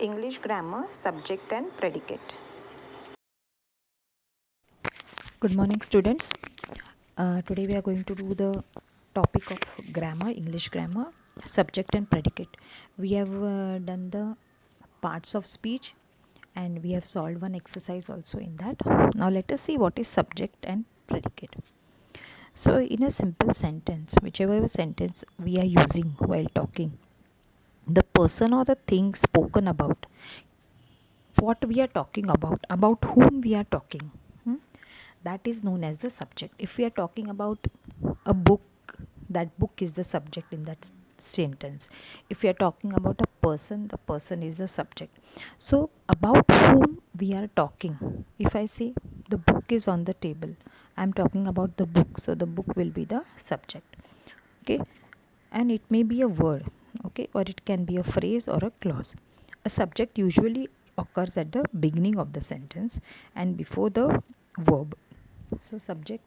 English grammar, subject and predicate. Good morning, students. Today we are going to do the topic of grammar, English grammar, subject and predicate. We have done the parts of speech and we have solved one exercise also in that. Now let us see what is subject and predicate. So in a simple sentence, whichever sentence we are using while talking, the person or the thing spoken about, what we are talking about whom we are talking, that is known as the subject. If we are talking about a book, that book is the subject in that sentence. If we are talking about a person, the person is the subject. So about whom we are talking, if I say the book is on the table, I am talking about the book, so the book will be the subject. Okay, and it may be a word, okay, or it can be a phrase or a clause. A subject usually occurs at the beginning of the sentence and before the verb. So subject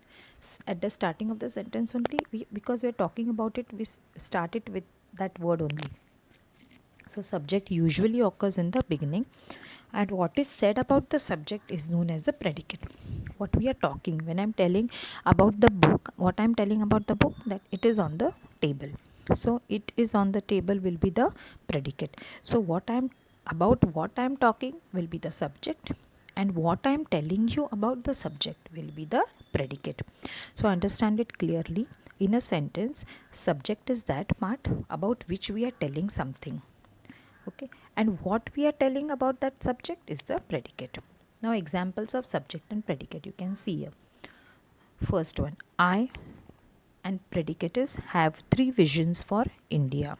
at the starting of the sentence only, because we are talking about it, we start it with that word only. So subject usually occurs in the beginning, and what is said about the subject is known as the predicate. What we are talking, when I'm telling about the book, what I'm telling about the book, that it is on the table. So it is on the table will be the predicate. So what I'm talking will be the subject, and what I'm telling you about the subject will be the predicate. So understand it clearly. In a sentence, subject is that part about which we are telling something, okay, and what we are telling about that subject is the predicate. Now examples of subject and predicate you can see here. First one, I, and predicate is have three visions for India.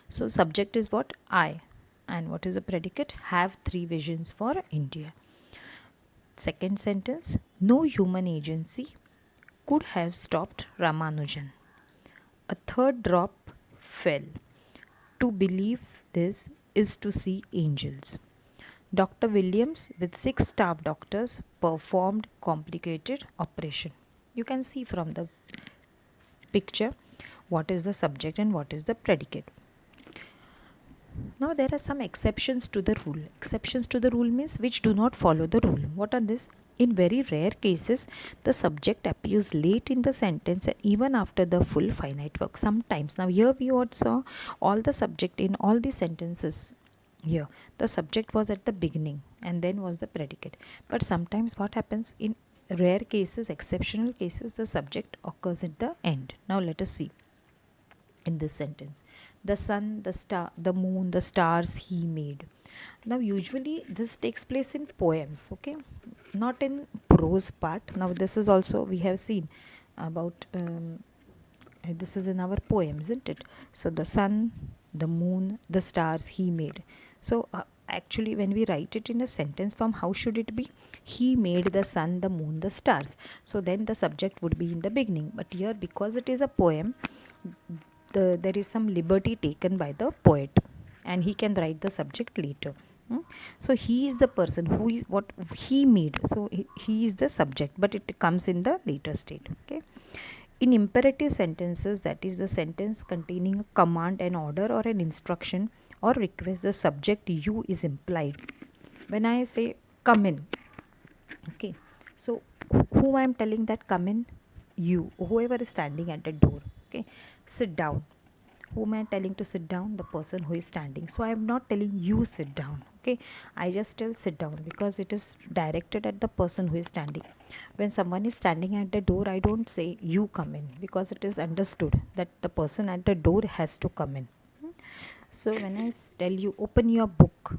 So subject is what? I, and what is the predicate? Have three visions for India. Second sentence, no human agency could have stopped Ramanujan. A third drop fell. To believe this is to see angels. Dr. Williams, with 6 staff doctors, performed complicated operation. You can see from the picture what is the subject and what is the predicate. Now there are some exceptions to the rule. Exceptions to the rule means which do not follow the rule. What are this? In very rare cases, the subject appears late in the sentence and even after the full finite work. Sometimes, now here we saw all the subject in all the sentences. Here the subject was at the beginning and then was the predicate. But sometimes what happens, in rare cases, exceptional cases, the subject occurs at the end. Now let us see in this sentence. The sun, the star, the moon, the stars he made. Now usually this takes place in poems, okay, not in prose part. Now this is also we have seen about this is in our poem, isn't it? So the sun, the moon, the stars he made. So actually when we write it in a sentence form, how should it be? He made the sun, the moon, the stars. So then the subject would be in the beginning. But here, because it is a poem, there is some liberty taken by the poet, and he can write the subject later. So he is the person who is what he made. So he is the subject, but it comes in the later state. Okay. In imperative sentences, that is the sentence containing a command, an order, or an instruction or request, the subject you is implied. When I say come in, okay, so who I am telling that come in? You, whoever is standing at the door. Okay, sit down. Whom I am telling to sit down? The person who is standing. So I am not telling you sit down. Okay, I just tell sit down because it is directed at the person who is standing. When someone is standing at the door, I don't say you come in, because it is understood that the person at the door has to come in. So when I tell you open your book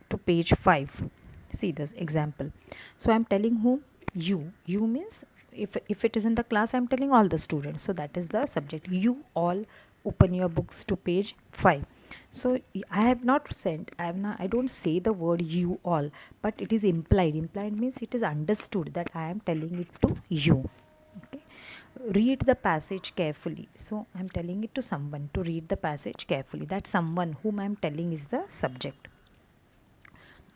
to page 5, see this example. So I'm telling whom? You means if it is in the class, I'm telling all the students. So that is the subject. You all open your books to page 5. So I have not sent, I don't say the word you all, but it is implied. Implied means it is understood that I am telling it to you. Okay, read the passage carefully. So I'm telling it to someone to read the passage carefully. That someone whom I'm telling is the subject.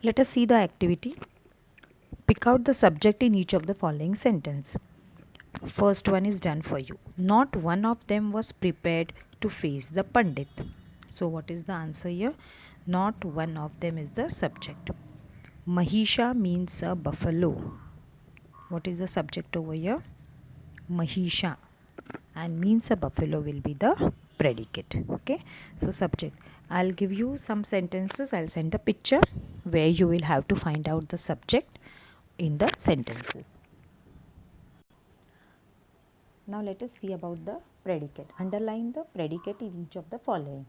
Let us see the activity. Pick out the subject in each of the following sentence. First one is done for you. Not one of them was prepared to face the Pandit. So what is the answer here? Not one of them is the subject. Mahisha means a buffalo. What is the subject over here? Mahisha, and means a buffalo will be the predicate. Okay, so subject. I'll give you some sentences. I'll send a picture where you will have to find out the subject in the sentences. Now let us see about the predicate. Underline the predicate in each of the following.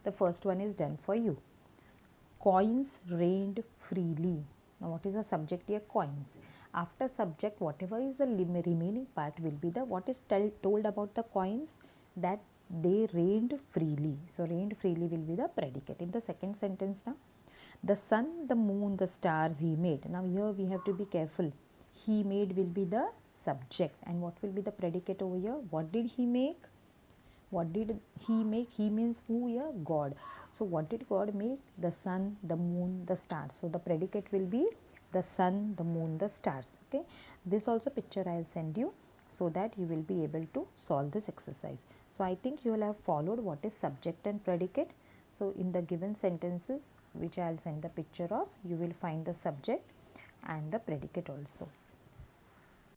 The first one is done for you. Coins rained freely. Now what is the subject here? Coins. After subject, whatever is the remaining part will be the what is told about the coins, that they rained freely. So rained freely will be the predicate. In the second sentence now, the sun, the moon, the stars he made. Now here we have to be careful. He made will be the subject, and what will be the predicate over here? What did he make? What did he make? He means who here? God. So what did God make? The sun, the moon, the stars. So the predicate will be the sun, the moon, the stars. Okay. This also picture I will send you so that you will be able to solve this exercise. So I think you will have followed what is subject and predicate. So in the given sentences which I will send the picture of, you will find the subject and the predicate also.